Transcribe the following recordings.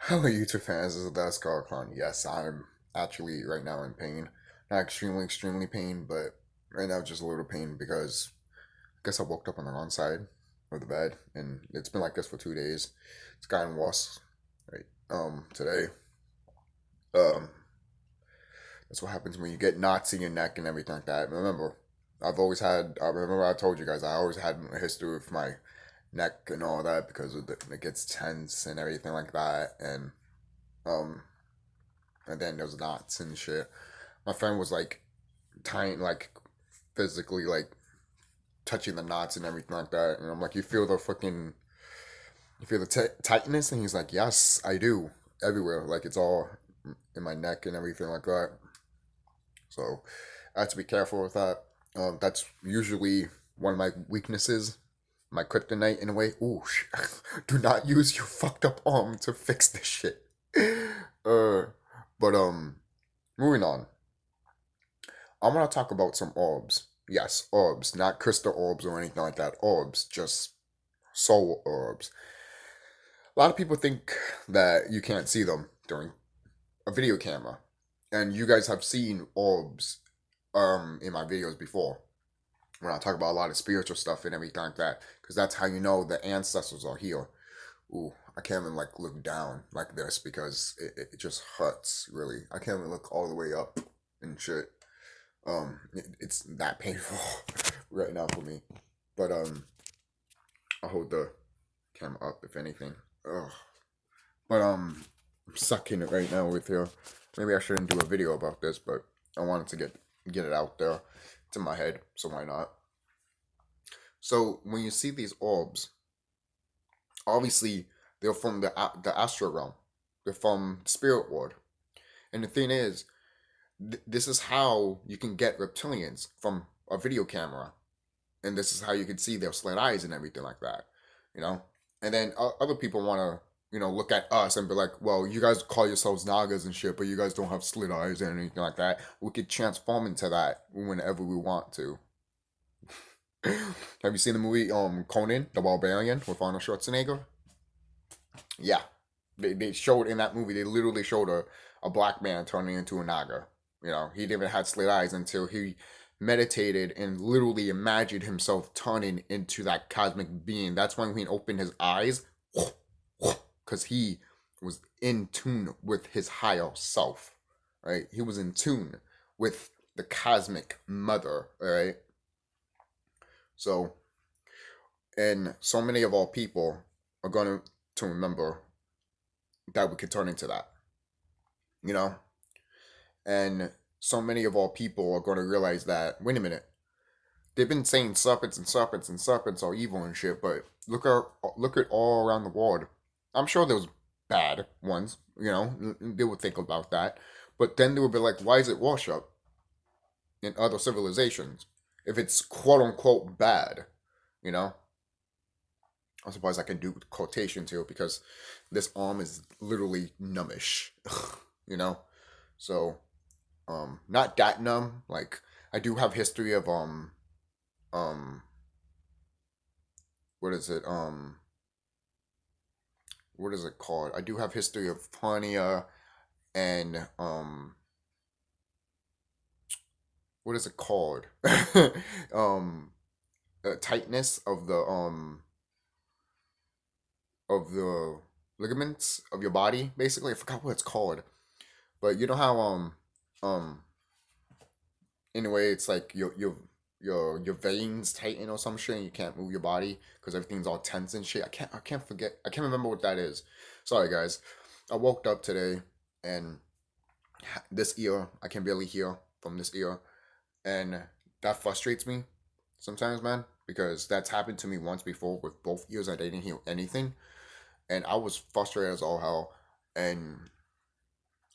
Hello, YouTube fans. This is TheSkullKlown. Yes, I'm actually right now in pain. Not extremely pain, but right now just a little pain because I guess I woke up on the wrong side of the bed, and it's been like this for 2 days. It's gotten worse. Right. Today, um, that's what happens when you get knots in your neck and everything like that. Remember, I remember I told you guys I always had a history with my neck and all that because it gets tense and everything like that, um, and then there's knots and shit. My friend was like tying, like physically, like touching the knots and everything like that, and I'm like, you feel the tightness, and he's like, yes, I do, everywhere, like it's all in my neck and everything like that. So I have to be careful with that. That's usually one of my weaknesses, my kryptonite in a way. Ooh, do not use your fucked up arm to fix this shit. uh, but moving on. I want to talk about some orbs. Yes, orbs, not crystal orbs or anything like that. Orbs, just soul orbs. A lot of people think that you can't see them during a video camera, and you guys have seen orbs in my videos before when I talk about a lot of spiritual stuff and everything like that, because that's how you know the ancestors are here. Ooh, I can't even like look down like this because it just hurts really. I can't even look all the way up and shit. It's that painful right now for me. But I'll hold the camera up if anything. Ugh. But I'm sucking it right now with here. Maybe I shouldn't do a video about this, but I wanted to get it out there. It's in my head, so why not? So when you see these orbs, obviously they're from the astral realm. They're from the spirit world. And the thing is, this is how you can get reptilians from a video camera, and this is how you can see their slit eyes and everything like that, you know. And then other people want to, look at us and be like, well, you guys call yourselves nagas and shit, but you guys don't have slit eyes and anything like that. We could transform into that whenever we want to. Have you seen the movie Conan the Barbarian with Arnold Schwarzenegger? Yeah, they showed in that movie. They literally showed a black man turning into a naga. He didn't even have slit eyes until he meditated and literally imagined himself turning into that cosmic being. That's when he opened his eyes, because he was in tune with his higher self, right? He was in tune with the cosmic mother, all right? So, and so many of our people are going to remember that we could turn into that, you know? And so many of our people are going to realize that, wait a minute, they've been saying serpents and serpents and serpents are evil and shit, but look at all around the world. I'm sure there was bad ones, they would think about that. But then they would be like, why is it worship in other civilizations if it's quote unquote bad, you know? I'm surprised I can do quotations here because this arm is literally numbish, you know? So, not that numb. Like, I do have history of, um, what is it? What is it called? I do have history of hernia and, what is it called? um, tightness of the ligaments of your body, basically. I forgot what it's called. But you know how um anyway, it's like your veins tighten or some shit, and you can't move your body because everything's all tense and shit. I can't remember what that is. Sorry guys. I woke up today and this ear, I can barely hear from this ear, and that frustrates me sometimes, man, because that's happened to me once before with both ears. I didn't hear anything, and I was frustrated as all hell, and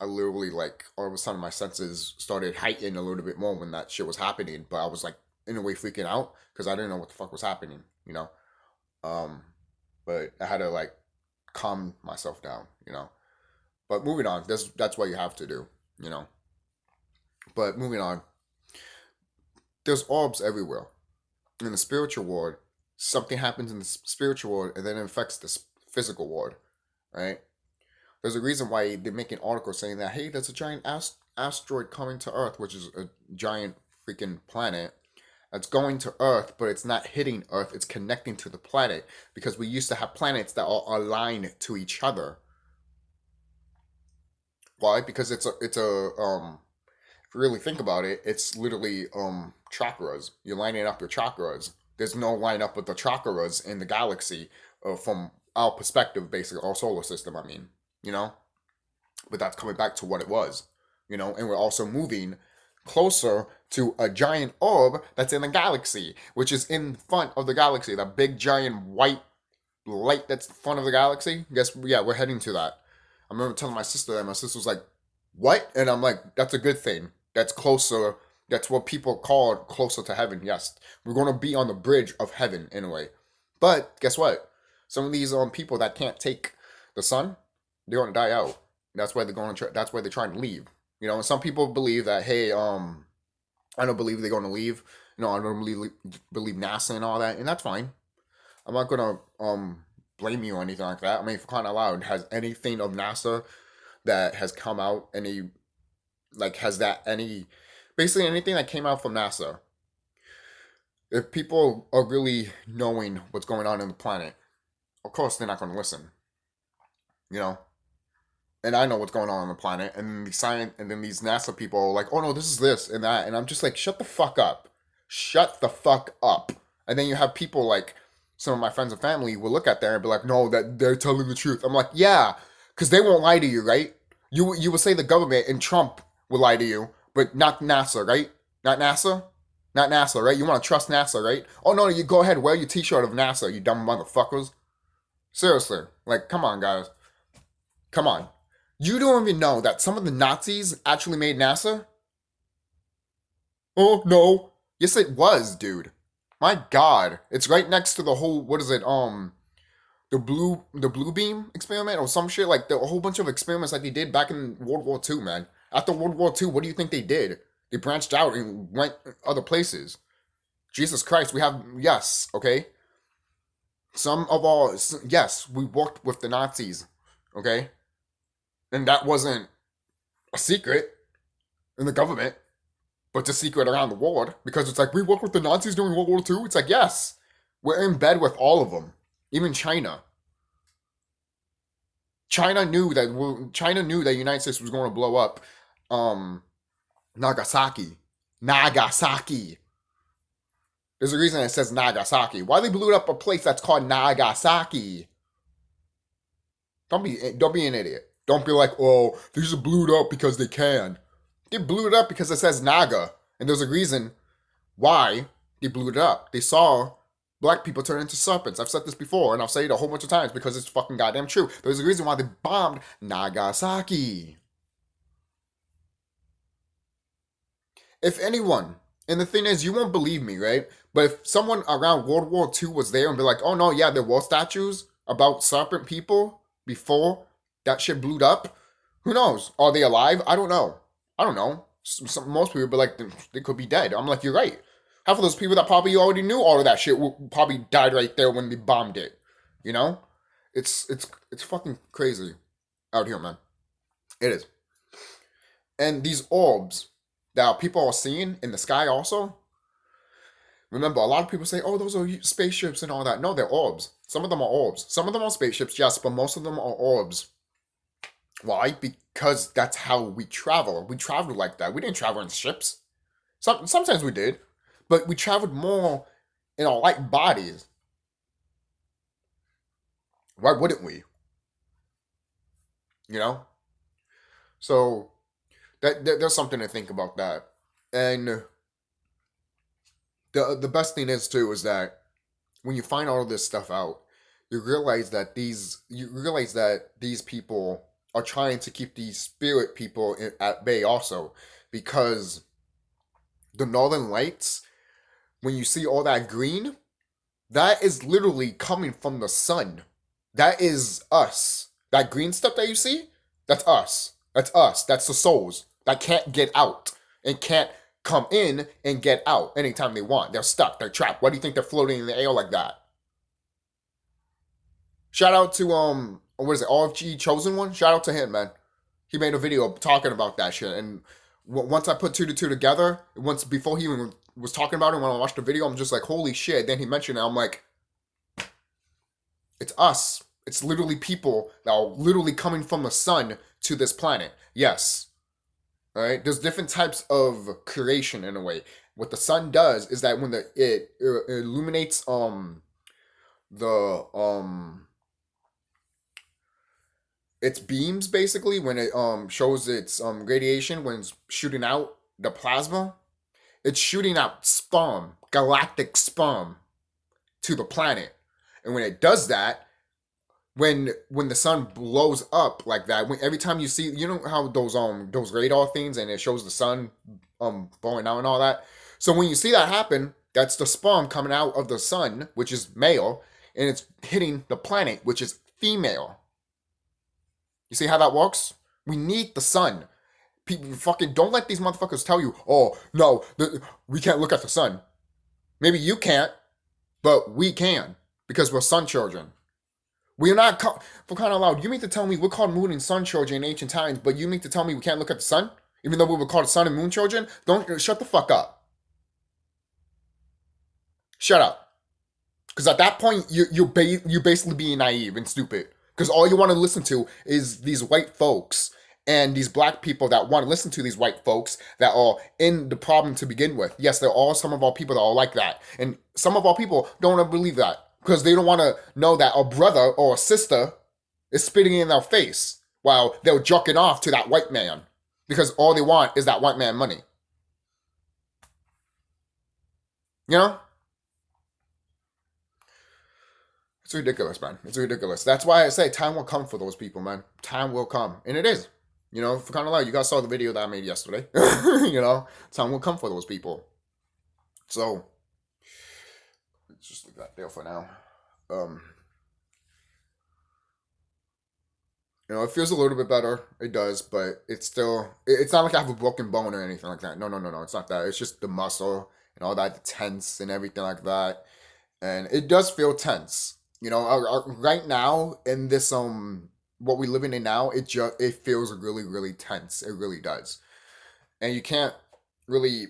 I literally, like, all of a sudden my senses started heightening a little bit more when that shit was happening. But I was like in a way freaking out because I didn't know what the fuck was happening, you know. Um, but I had to like calm myself down, you know. But moving on, that's what you have to do, you know. But moving on, there's orbs everywhere in the spiritual world. Something happens in the spiritual world, and then it affects the physical world, right? There's a reason why they're making articles saying that, hey, there's a giant asteroid coming to Earth, which is a giant freaking planet that's going to Earth, but it's not hitting Earth. It's connecting to the planet because we used to have planets that are aligned to each other. Why? Because it's a if you really think about it, it's literally chakras. You're lining up your chakras. There's no line up with the chakras in the galaxy from our perspective, basically, our solar system, I mean, you know? But that's coming back to what it was, you know? And we're also moving closer to a giant orb that's in the galaxy, which is in front of the galaxy, that big giant white light that's in front of the galaxy. Yeah, we're heading to that. I remember telling my sister that. My sister was like, what? And I'm like, that's a good thing. That's closer. That's what people call closer to heaven. Yes, we're going to be on the bridge of heaven in a way. But guess what? Some of these people that can't take the sun, they're going to die out. That's why they're going to. That's why they're trying to leave. You know, and some people believe that, hey, I don't believe they're going to leave. You know, I don't believe NASA and all that, and that's fine. I'm not going to blame you or anything like that. I mean, for crying out loud, has anything of NASA that has come out basically anything that came out from NASA, if people are really knowing what's going on in the planet, of course they're not going to listen, you know. And I know what's going on the planet, and then these NASA people are like, oh no, this is this and that, and I'm just like, shut the fuck up, shut the fuck up. And then you have people like some of my friends and family will look at there and be like, no, that they're telling the truth. I'm like, yeah, because they won't lie to you, right? You will say the government and Trump will lie to you, but not NASA, right? Not NASA? Not NASA, right? You want to trust NASA, right? Oh, no, you go ahead, wear your t-shirt of NASA, you dumb motherfuckers. Seriously. Like, come on, guys. Come on. You don't even know that some of the Nazis actually made NASA? Oh, no. Yes, it was, dude. My God. It's right next to the whole, what is it, the blue beam experiment or some shit, like a whole bunch of experiments like they did back in World War II, man. After World War II, what do you think they did? They branched out and went other places. Jesus Christ, we have, yes, okay? Yes, we worked with the Nazis, okay? And that wasn't a secret in the government, but it's a secret around the world because it's like, we worked with the Nazis during World War II. It's like, yes, we're in bed with all of them, even China. China knew that the United States was going to blow up Nagasaki. Nagasaki. There's a reason it says Nagasaki. Why they blew up a place that's called Nagasaki? Don't be an idiot. Don't be like, oh, they just blew it up because they can. They blew it up because it says Naga. And there's a reason why they blew it up. They saw black people turn into serpents. I've said this before, and I'll say it a whole bunch of times because it's fucking goddamn true. There's a reason why they bombed Nagasaki. If anyone, and the thing is, you won't believe me, right? But if someone around World War II was there and be like, oh no, yeah, there were statues about serpent people before that shit blew up, who knows? Are they alive? I don't know. Most people be like, they could be dead. I'm like, you're right. Half of those people that probably already knew all of that shit probably died right there when they bombed it. You know? It's fucking crazy out here, man. It is. And these orbs that people are seeing in the sky also, remember, a lot of people say, oh, those are spaceships and all that. No, they're orbs. Some of them are orbs. Some of them are spaceships, yes, but most of them are orbs. Why? Because that's how we travel. We traveled like that. We didn't travel in ships. Sometimes we did. But we traveled more in our light bodies. Why wouldn't we? You know? So, there's something to think about that. And the best thing is, too, is that when you find all of this stuff out, you realize that these people are trying to keep these spirit people at bay also, because the northern lights, when you see all that green, that is literally coming from the sun. That is us. That green stuff that you see, that's us. That's us. That's the souls that can't get out and can't come in and get out anytime they want. They're stuck. They're trapped. Why do you think they're floating in the air like that? Shout out to what is it, RFG Chosen One? Shout out to him, man. He made a video talking about that shit. And once I put two to two together, once before he even was talking about it, when I watched the video, I'm just like, holy shit. Then he mentioned it. I'm like, it's us. It's literally people that are literally coming from the sun to this planet. Yes. All right. There's different types of creation in a way. What the sun does is that when it illuminates the its beams, basically, when it shows its radiation, when it's shooting out the plasma, it's shooting out sperm, galactic sperm, to the planet. And when it does that, when the sun blows up like that, every time you see, you know how those radar things, and it shows the sun blowing out and all that. So when you see that happen, that's the sperm coming out of the sun, which is male, and it's hitting the planet, which is female. You see how that works? We need the sun. People fucking don't let these motherfuckers tell you, oh no, we can't look at the sun. Maybe you can't, but we can, because we're sun children. We're not, for crying out loud, you mean to tell me we're called moon and sun children in ancient times, but you mean to tell me we can't look at the sun? Even though we were called sun and moon children? Don't, shut the fuck up. Shut up. Because at that point, you're basically being naive and stupid. Because all you want to listen to is these white folks and these black people that want to listen to these white folks that are in the problem to begin with. Yes, there are some of our people that are like that. And some of our people don't want to believe that. Because they don't want to know that a brother or a sister is spitting in their face while they're jerking off to that white man. Because all they want is that white man money. You know? It's ridiculous, man. It's ridiculous. That's why I say time will come for those people, man. Time will come. And it is. You know, for kind of like, you guys saw the video that I made yesterday. You know, time will come for those people. So, let's just leave that there for now. You know, it feels a little bit better. It does, but it's still, it's not like I have a broken bone or anything like that. No. It's not that. It's just the muscle and all that, the tense and everything like that. And it does feel tense. You know, right now in this, what we live in now, it feels really, really tense. It really does. And you can't really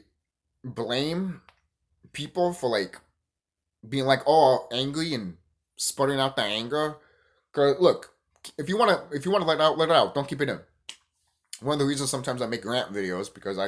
blame people for like being like, oh, angry and sputting out the anger. Cause look, if you wanna let it out. Don't keep it in. One of the reasons sometimes I make rant videos, because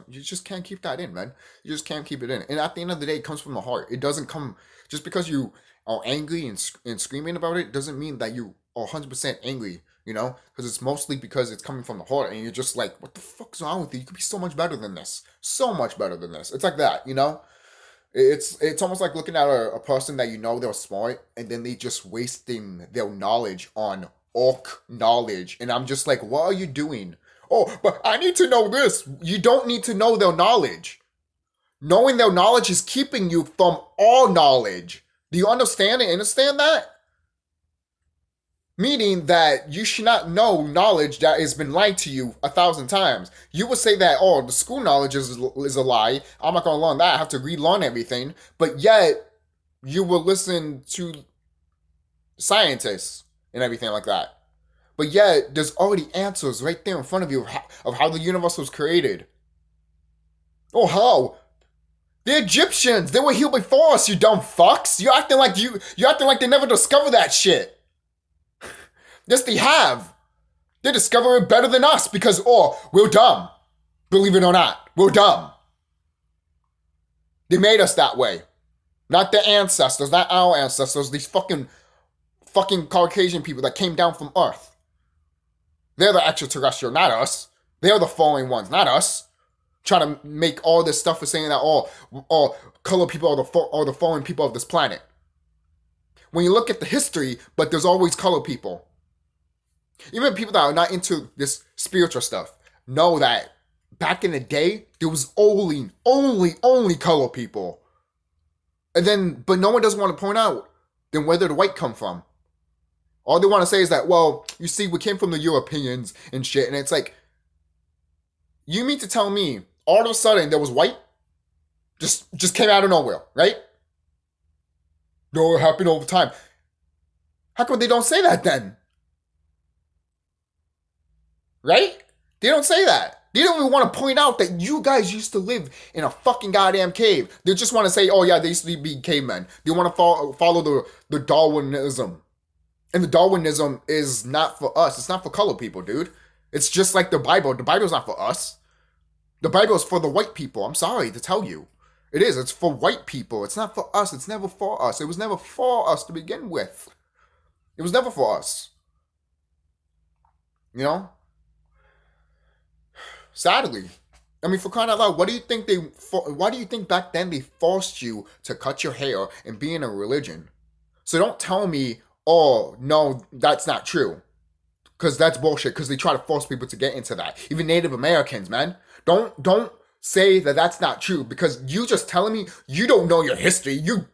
you just can't keep that in, man. You just can't keep it in. And at the end of the day, it comes from the heart. It doesn't come just because you are angry and screaming about it. Doesn't mean that you are 100% angry. You know, because it's mostly because it's coming from the heart, and you're just like, what the fuck's wrong with you? You could be so much better than this. So much better than this. It's like that, you know. It's almost like looking at a person that you know they're smart, and then they just wasting their knowledge on orc knowledge. And I'm just like, what are you doing? Oh, but I need to know this. You don't need to know their knowledge. Knowing their knowledge is keeping you from all knowledge. Do you understand that? Meaning that you should not know knowledge that has been lied to you 1,000 times. You would say that, oh, the school knowledge is a lie. I'm not going to learn that. I have to relearn everything. But yet, you will listen to scientists and everything like that. But yet, there's already answers right there in front of you of how the universe was created. Oh, how? The Egyptians, they were here before us, you dumb fucks. You're acting like they never discovered that shit. Yes, they have. They discover it better than us because, oh, we're dumb. Believe it or not, we're dumb. They made us that way. Not their ancestors, not our ancestors, these fucking Caucasian people that came down from Earth. They're the extraterrestrial, not us. They're the fallen ones, not us. Trying to make all this stuff for saying that all color people are the fallen people of this planet. When you look at the history, but there's always color people. Even people that are not into this spiritual stuff know that back in the day, there was only color people. And then, but no one doesn't want to point out, then where did the white come from? All they want to say is that, well, you see, we came from the Europeans and shit. And it's like, you mean to tell me, all of a sudden, there was white? Just came out of nowhere, right? No, it happened over time. How come they don't say that then? right? They don't say that. They don't even want to point out that you guys used to live in a fucking goddamn cave. They just want to say, oh yeah, they used to be cavemen. They want to follow the Darwinism. And the Darwinism is not for us. It's not for colored people, dude. It's just like the Bible. The Bible's not for us. The Bible is for the white people. I'm sorry to tell you. It is. It's for white people. It's not for us. It's never for us. It was never for us to begin with. It was never for us. You know? Sadly. I mean, for crying out loud, why do you think back then they forced you to cut your hair and be in a religion? So don't tell me, oh, no, that's not true. Because that's bullshit, because they try to force people to get into that. Even Native Americans, man. Don't say that that's not true, because you just telling me you don't know your history. You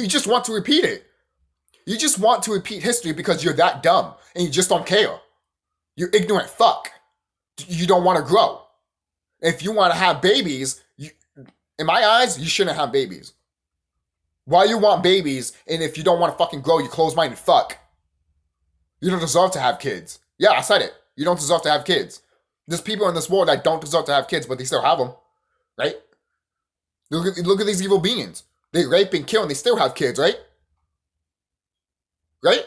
just want to repeat it. You just want to repeat history because you're that dumb and you just don't care. You're ignorant fuck. You don't want to grow. If you want to have babies, in my eyes, you shouldn't have babies. Why you want babies, and if you don't want to fucking grow, you close-minded fuck. You don't deserve to have kids. Yeah, I said it. You don't deserve to have kids. There's people in this world that don't deserve to have kids, but they still have them. Right? Look at these evil beings. They rape and kill and they still have kids, right? Right?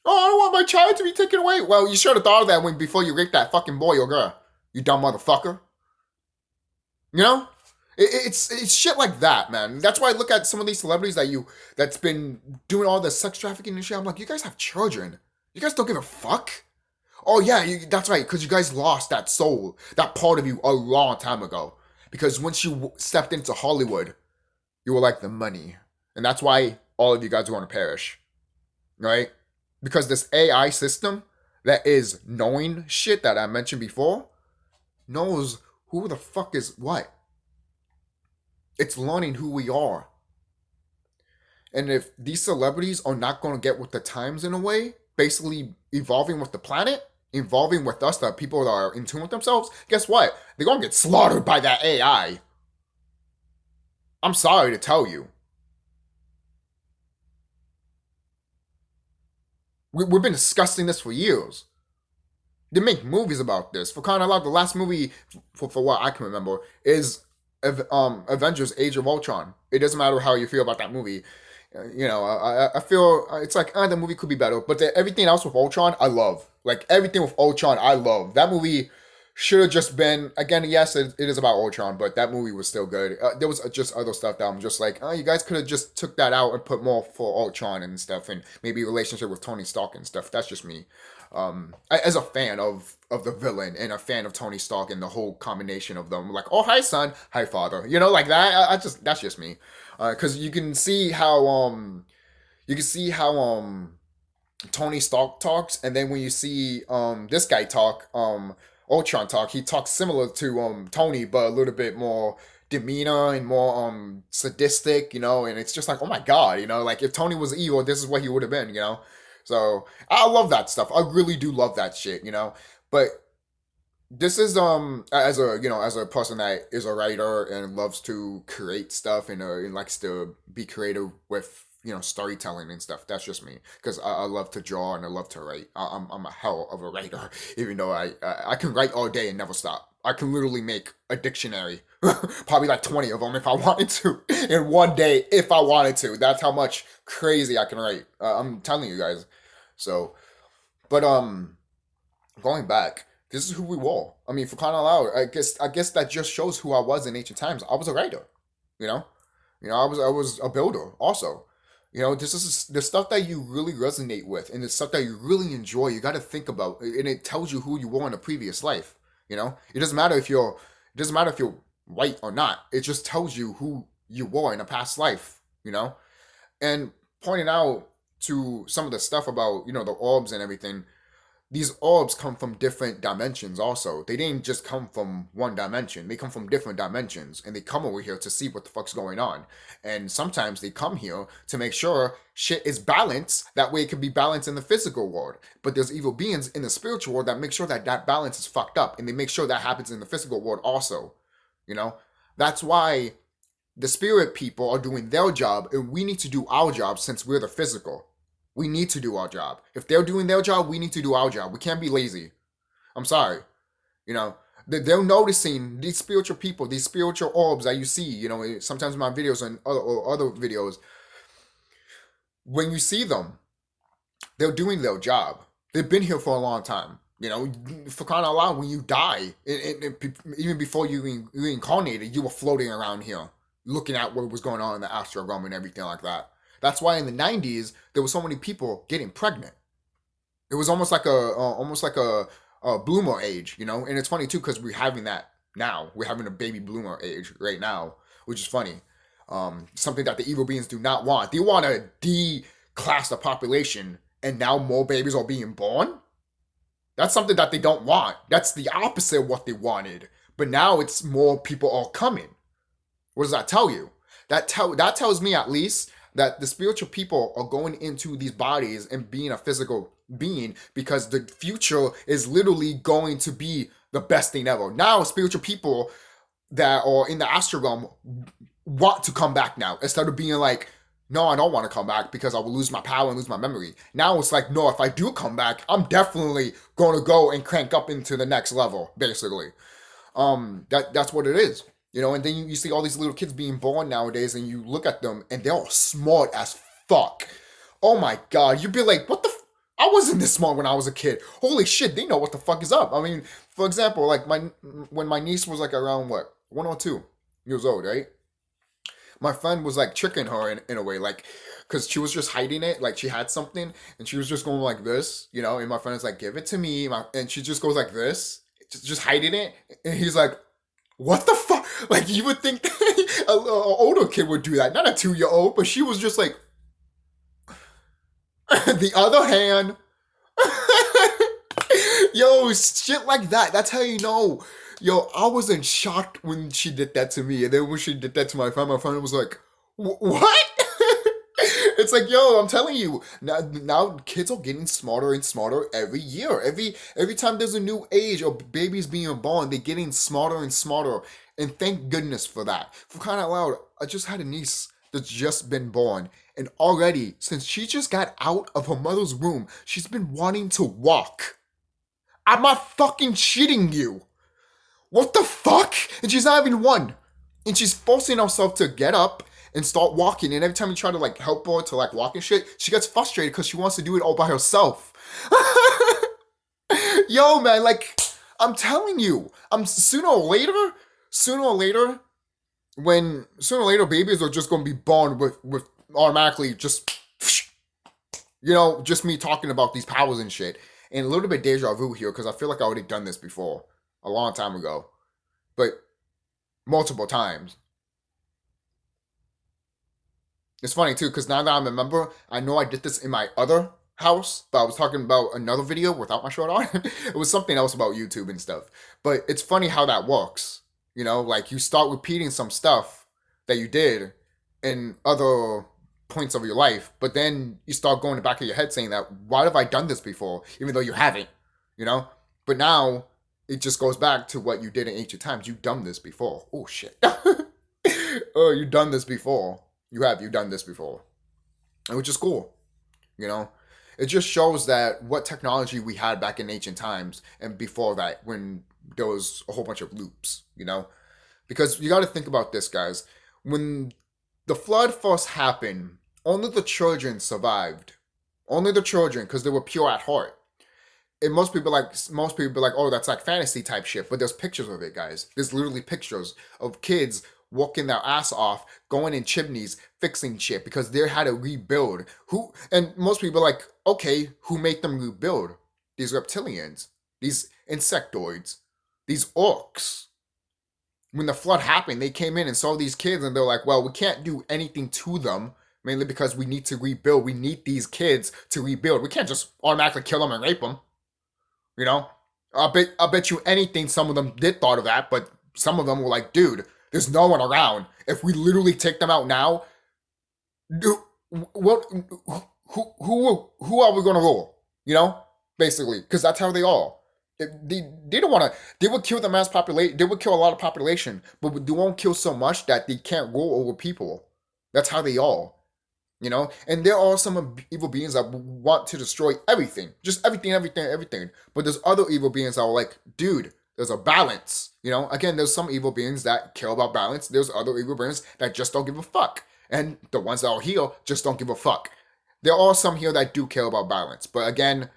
Oh, I don't want my child to be taken away. Well, you should have thought of that before you raped that fucking boy or girl. You dumb motherfucker. You know? It's shit like that, man. That's why I look at some of these celebrities that's been doing all the sex trafficking and shit. I'm like, you guys have children. You guys don't give a fuck. Oh yeah, that's right, because you guys lost that soul, that part of you a long time ago. Because once you stepped into Hollywood, you were like the money. And that's why all of you guys are going to perish. Right? Because this AI system that is knowing shit that I mentioned before knows who the fuck is what. It's learning who we are. And if these celebrities are not going to get with the times in a way, basically evolving with the planet, evolving with us, the people that are in tune with themselves, guess what? They're going to get slaughtered by that AI. I'm sorry to tell you. We've been discussing this for years. They make movies about this. For crying out loud, the last movie, for what I can remember, is Avengers Age of Ultron. It doesn't matter how you feel about that movie. I feel it's like, the movie could be better. But everything else with Ultron, I love. Like, everything with Ultron, I love. That movie should have just been, again, yes, it is about Ultron, but that movie was still good. There was just other stuff that I'm just like, you guys could have just took that out and put more for Ultron and stuff, and maybe relationship with Tony Stark and stuff. That's just me. As a fan of the villain and a fan of Tony Stark and the whole combination of them, like, oh, hi son, hi father, like that. That's just me, because you can see how Tony Stark talks, and then when you see this guy talk, Ultron talk, he talks similar to Tony, but a little bit more demeanor and more sadistic, and it's just like, oh my god, like if Tony was evil, this is what he would have been, So I love that stuff. I really do love that shit, But this is as a person that is a writer and loves to create stuff and likes to be creative with storytelling and stuff. That's just me, because I love to draw and I love to write. I'm a hell of a writer, even though I can write all day and never stop. I can literally make a dictionary, probably like 20 of them if I wanted to, in one day if I wanted to. That's how much crazy I can write. I'm telling you guys. So, but going back, this is who we were. I mean, for crying out loud, I guess that just shows who I was in ancient times. I was a writer, I was a builder also. This is the stuff that you really resonate with, and the stuff that you really enjoy. You got to think about, and it tells you who you were in a previous life. It doesn't matter if you're white or not. It just tells you who you were in a past life. And pointing out to some of the stuff about the orbs and everything. These orbs come from different dimensions also. They didn't just come from one dimension. They come from different dimensions. And they come over here to see what the fuck's going on. And sometimes they come here to make sure shit is balanced. That way it can be balanced in the physical world. But there's evil beings in the spiritual world that make sure that balance is fucked up. And they make sure that happens in the physical world also. That's why the spirit people are doing their job. And we need to do our job since we're the physical. We need to do our job. If they're doing their job, we need to do our job. We can't be lazy. I'm sorry. You know, they're noticing these spiritual people, these spiritual orbs that you see, sometimes in my videos and other videos. When you see them, they're doing their job. They've been here for a long time. For crying out loud, when you die, even before you reincarnated, you were floating around here, looking at what was going on in the astral realm and everything like that. That's why in the '90s there were so many people getting pregnant. It was almost like a bloomer age, And it's funny too because we're having that now. We're having a baby bloomer age right now, which is funny. Something that the evil beings do not want. They want to declass the population, and now more babies are being born. That's something that they don't want. That's the opposite of what they wanted. But now it's more people are coming. What does that tell you? That tells me at least that the spiritual people are going into these bodies and being a physical being because the future is literally going to be the best thing ever. Now spiritual people that are in the astral realm want to come back now instead of being like, no, I don't want to come back because I will lose my power and lose my memory. Now it's like, no, if I do come back, I'm definitely going to go and crank up into the next level, basically. That's what it is. And then you see all these little kids being born nowadays and you look at them and they're all smart as fuck. Oh my God. You'd be like, what the I wasn't this smart when I was a kid. Holy shit, they know what the fuck is up. I mean, for example, like when my niece was like around 1 or 2 years old, right? My friend was like tricking her in a way, like, because she was just hiding it, like she had something, and she was just going like this, and my friend is like, give it to me, and she just goes like this, just hiding it, and he's like, what the fuck? Like, you would think an older kid would do that, not a 2-year-old, but she was just like, the other hand, yo, shit like that, that's how you know. Yo, I was in shock when she did that to me. And then when she did that to my friend was like, what? It's like, yo, I'm telling you, now kids are getting smarter and smarter every year. Every time there's a new age or babies being born, they're getting smarter and smarter. And thank goodness for that. For crying out loud, I just had a niece that's just been born. And already, since she just got out of her mother's womb, she's been wanting to walk. I'm not fucking shitting you. What the fuck? And she's not even 1. And she's forcing herself to get up and start walking. And every time you try to like help her to like walk and shit, she gets frustrated because she wants to do it all by herself. Yo, man, like, I'm telling you, sooner or later, babies are just going to be born with automatically just me talking about these powers and shit. And a little bit deja vu here because I feel like I already done this before. A long time ago, but multiple times. It's funny too, because now that I remember, I know I did this in my other house, but I was talking about another video without my shirt on. It was something else about YouTube and stuff. But it's funny how that works. Like you start repeating some stuff that you did in other points of your life, but then you start going in the back of your head saying that, why have I done this before? Even though you haven't, But now, it just goes back to what you did in ancient times. You've done this before. Oh, shit. Oh, you've done this before. You've done this before. Which is cool. It just shows that what technology we had back in ancient times and before that when there was a whole bunch of loops, Because you got to think about this, guys. When the flood first happened, only the children survived. Only the children, because they were pure at heart. And most people be like, oh, that's like fantasy type shit. But there's pictures of it, guys. There's literally pictures of kids working their ass off, going in chimneys, fixing shit because they had to rebuild. And most people are like, okay, who made them rebuild? These reptilians, these insectoids, these orcs. When the flood happened, they came in and saw these kids and they're like, well, we can't do anything to them. Mainly because we need to rebuild. We need these kids to rebuild. We can't just automatically kill them and rape them. I bet you anything some of them did thought of that, but some of them were like, dude, there's no one around. If we literally take them out now, what? Who are we gonna roll? Basically, because that's how they are. They don't want to. They would kill the mass population. They would kill a lot of population, but they won't kill so much that they can't rule over people. That's how they are. you know. And there are some evil beings that want to destroy everything, just everything. But there's other evil beings that are like, dude, there's a balance, you know. Again, there's some evil beings that care about balance. There's other evil beings that just don't give a fuck, and the ones that are here just don't give a fuck. There are some here that do care about balance, but again,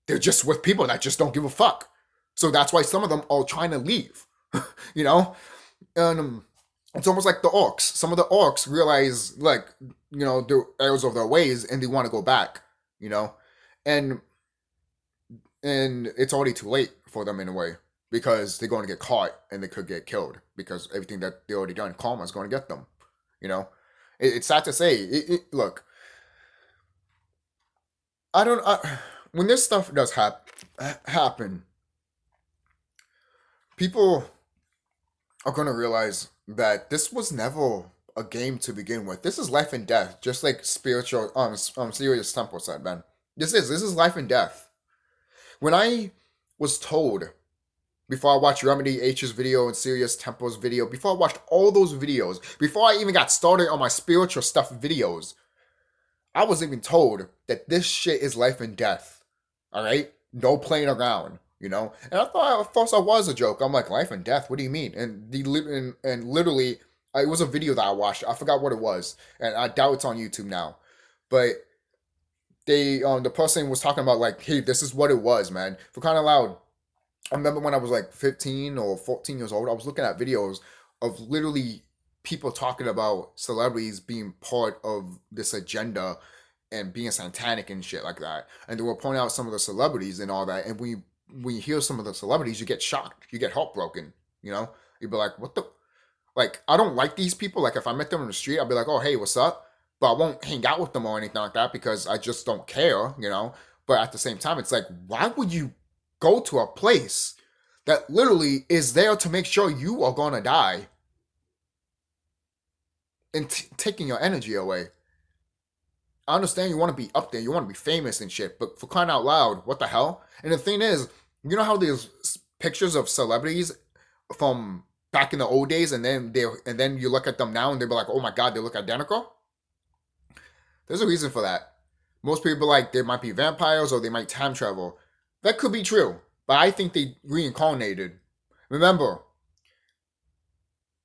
they're just with people that just don't give a fuck. So that's why some of them are trying to leave, you know? And it's almost like the orcs. Some of the orcs realize, like, you know, the errors of their ways and they want to go back, you know? And it's already too late for them in a way because they're going to get caught and they could get killed because everything that they already done, karma is going to get them, you know? It's sad to say. Look, I don't... when this stuff does happen, people are going to realize that this was never a game to begin with. This is life and death, just like spiritual, serious temple said, man. This is life and death. When I was told, before I watched Remedy H's video and Serious Temple's video, before I watched all those videos, before I even got started on my spiritual stuff videos, I was even told that this shit is life and death. Alright? No playing around, you know? And I thought at first I was a joke. I'm like, life and death? What do you mean? And literally, it was a video that I watched. I forgot what it was. And I doubt it's on YouTube now. But the person was talking about like, hey, this is what it was, man. For crying out loud. I remember when I was like 15 or 14 years old, I was looking at videos of literally people talking about celebrities being part of this agenda and being satanic and shit like that. And they were pointing out some of the celebrities and all that. And when you hear some of the celebrities, you get shocked. You get heartbroken, you know? You'd be like, what the... Like, I don't like these people. Like, if I met them in the street, I'd be like, oh, hey, what's up? But I won't hang out with them or anything like that because I just don't care, you know? But at the same time, it's like, why would you go to a place that literally is there to make sure you are going to die and taking your energy away? I understand you want to be up there, you want to be famous and shit, but for crying out loud, what the hell? And the thing is, you know how there's pictures of celebrities from back in the old days, and then you look at them now and they'll be like, oh my god, they look identical? There's a reason for that. Most people like they might be vampires or they might time travel. That could be true, but I think they reincarnated. Remember,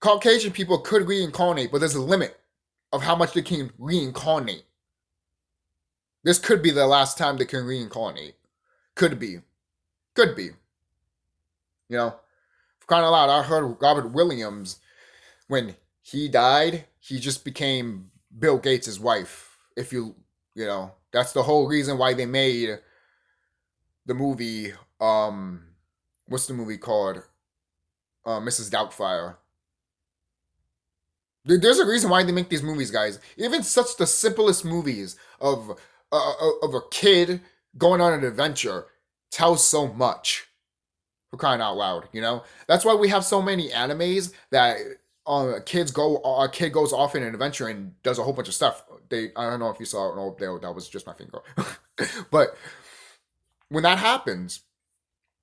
Caucasian people could reincarnate, but there's a limit of how much they can reincarnate. This could be the last time they can reincarnate. Could be. Could be. You know? For crying out loud, I heard Robert Williams, when he died, he just became Bill Gates' wife. If you know, that's the whole reason why they made the movie, what's the movie called? Mrs. Doubtfire. There's a reason why they make these movies, guys. Even such the simplest movies of a kid going on an adventure tells so much. For crying out loud, you know? That's why we have so many animes that a kid goes off in an adventure and does a whole bunch of stuff. I don't know if you saw it. No, that was just my finger. But when that happens,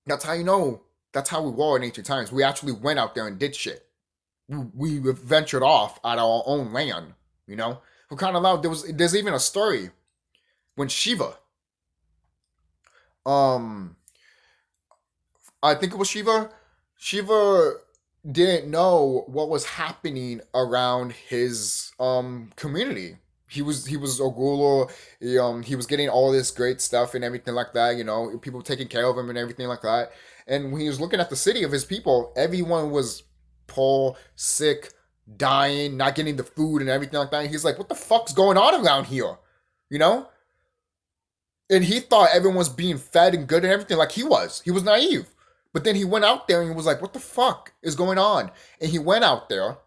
that's how you know. That's how we were in ancient times. We actually went out there and did shit. We ventured off out of our own land, you know? For crying out loud, there's even a story when Shiva, I think it was Shiva. Shiva didn't know what was happening around his community. He was a ruler. He was getting all this great stuff and everything like that. You know, people taking care of him and everything like that. And when he was looking at the city of his people, everyone was poor, sick, dying, not getting the food and everything like that. And he's like, "What the fuck's going on around here?" You know. And he thought everyone was being fed and good and everything like he was. He was naive. But then he went out there and he was like, what the fuck is going on? And he went out there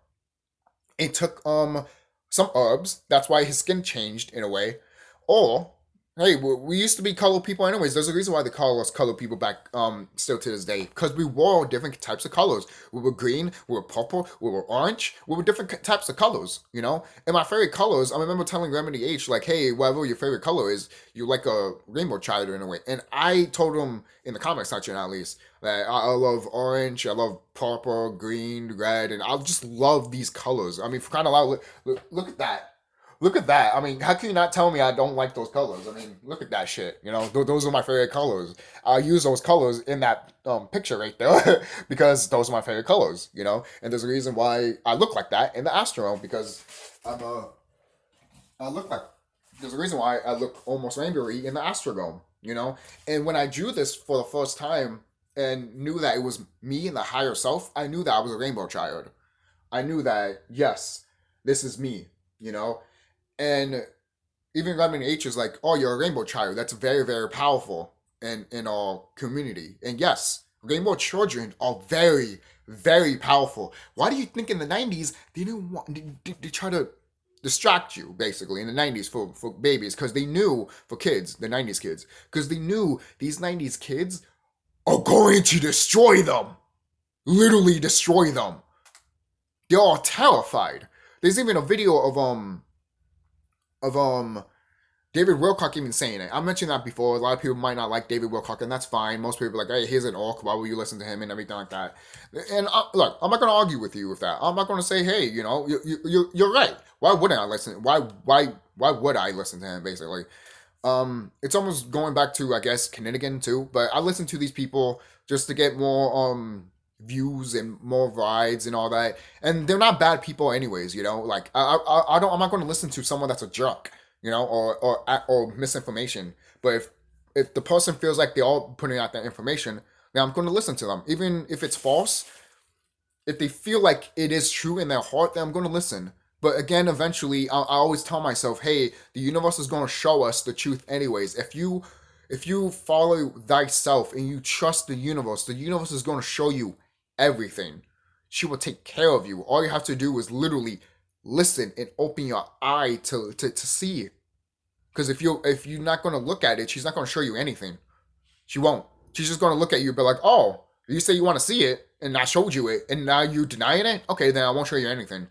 and took some herbs. That's why his skin changed in a way. Or, hey, we used to be colored people anyways. There's a reason why they call us colored people back still to this day. Because we wore different types of colors. We were green, we were purple, we were orange. We were different types of colors, you know? And my favorite colors, I remember telling Remedy H, like, hey, whatever your favorite color is, you like a rainbow child in a way. And I told him, in the comic section at least, that I love orange, I love purple, green, red, and I just love these colors. I mean, for kind of loud, look at that. Look at that. I mean, how can you not tell me I don't like those colors? I mean, look at that shit. You know, those are my favorite colors. I use those colors in that picture right there because those are my favorite colors. You know, and there's a reason why I look like that in the Astrodome because I'm a I look like there's a reason why I look almost rainbowy in the Astrodome, you know? And when I drew this for the first time and knew that it was me and the higher self, I knew that I was a rainbow child. I knew that, yes, this is me, you know? And even Lemon H is like, oh, you're a rainbow child. That's very, very powerful in our community. And yes, rainbow children are very, very powerful. Why do you think in the 90s they didn't want, they try to distract you basically in the 90s for babies because they knew for kids the 90s kids because they knew these 90s kids are going to destroy them, literally destroy them. They're all terrified. There's even a video of David Wilcock even saying it. I mentioned that before. A lot of people might not like David Wilcock, and that's fine. Most people are like, hey, he's an orc. Why will you listen to him and everything like that? And look, I'm not going to argue with you with that. I'm not going to say, hey, you know, you're right. Why wouldn't I listen? Why would I listen to him? Basically, it's almost going back to I guess Knittigan too. But I listen to these people just to get more views and more rides and all that. And they're not bad people anyways. You know, like I don't. I'm not going to listen to someone that's a jerk, you know, or misinformation. But if the person feels like they're all putting out that information, then I'm going to listen to them, even if it's false. If they feel like it is true in their heart, then I'm going to listen. But again, eventually, I always tell myself, hey, the universe is going to show us the truth anyways. If you follow thyself and you trust the universe is going to show you everything. She will take care of you. All you have to do is literally listen and open your eye to see. Because if you're not going to look at it, she's not going to show you anything. She won't. She's just going to look at you and be like, oh, you say you want to see it, and I showed you it, and now you denying it? Okay, then I won't show you anything.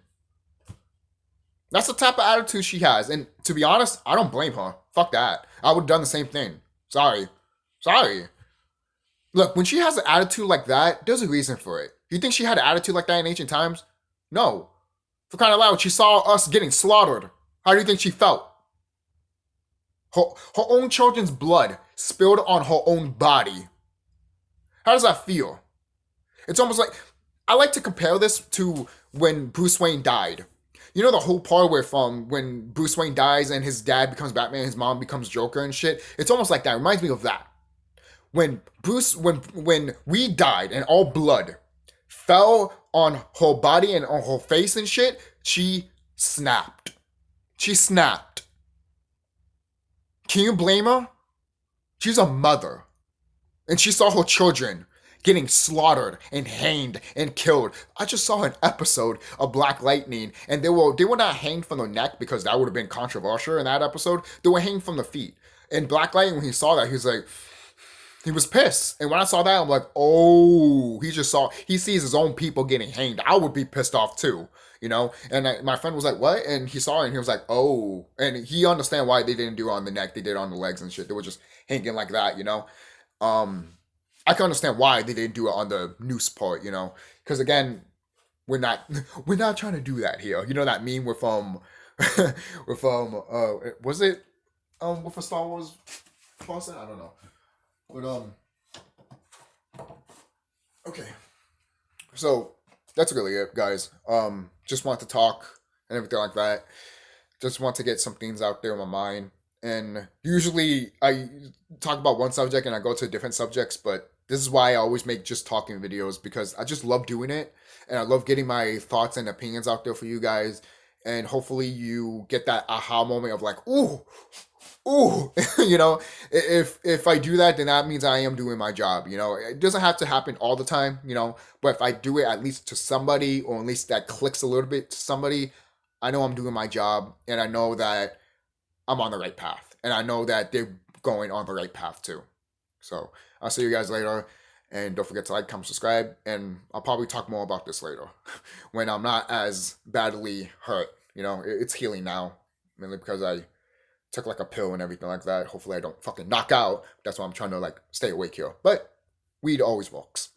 That's the type of attitude she has. And to be honest, I don't blame her. Fuck that. I would have done the same thing. Sorry. Look, when she has an attitude like that, there's a reason for it. You think she had an attitude like that in ancient times? No. For crying out loud, she saw us getting slaughtered. How do you think she felt? Her own children's blood spilled on her own body. How does that feel? It's almost like, I like to compare this to when Bruce Wayne died. You know the whole part where from when Bruce Wayne dies and his dad becomes Batman, his mom becomes Joker and shit? It's almost like that. It reminds me of that. When we died and all blood fell on her body and on her face and shit, she snapped. Can you blame her? She's a mother. And she saw her children getting slaughtered and hanged and killed. I just saw an episode of Black Lightning, and they were not hanged from the neck because that would have been controversial in that episode. They were hanged from the feet. And Black Lightning, when he saw that, he was pissed. And when I saw that, I'm like, oh, he sees his own people getting hanged. I would be pissed off too, you know? And my friend was like, what? And he saw it and he was like, oh. And he understand why they didn't do it on the neck. They did it on the legs and shit. They were just hanging like that, you know? I can understand why they didn't do it on the noose part, you know? Because again, we're not trying to do that here. You know that meme with was it with a Star Wars person? I don't know. But okay. So that's really it, guys. Just want to talk and everything like that. Just want to get some things out there in my mind. And usually I talk about one subject and I go to different subjects, but this is why I always make just talking videos, because I just love doing it and I love getting my thoughts and opinions out there for you guys. And hopefully you get that aha moment of like, ooh, you know, if I do that, then that means I am doing my job. You know, it doesn't have to happen all the time, you know, but if I do it at least to somebody, or at least that clicks a little bit to somebody, I know I'm doing my job, and I know that I'm on the right path, and I know that they're going on the right path too. So I'll see you guys later, and don't forget to like, comment, subscribe, and I'll probably talk more about this later when I'm not as badly hurt. You know, it's healing now, mainly because I took like a pill and everything like that. Hopefully I don't fucking knock out. That's why I'm trying to like stay awake here. But weed always works.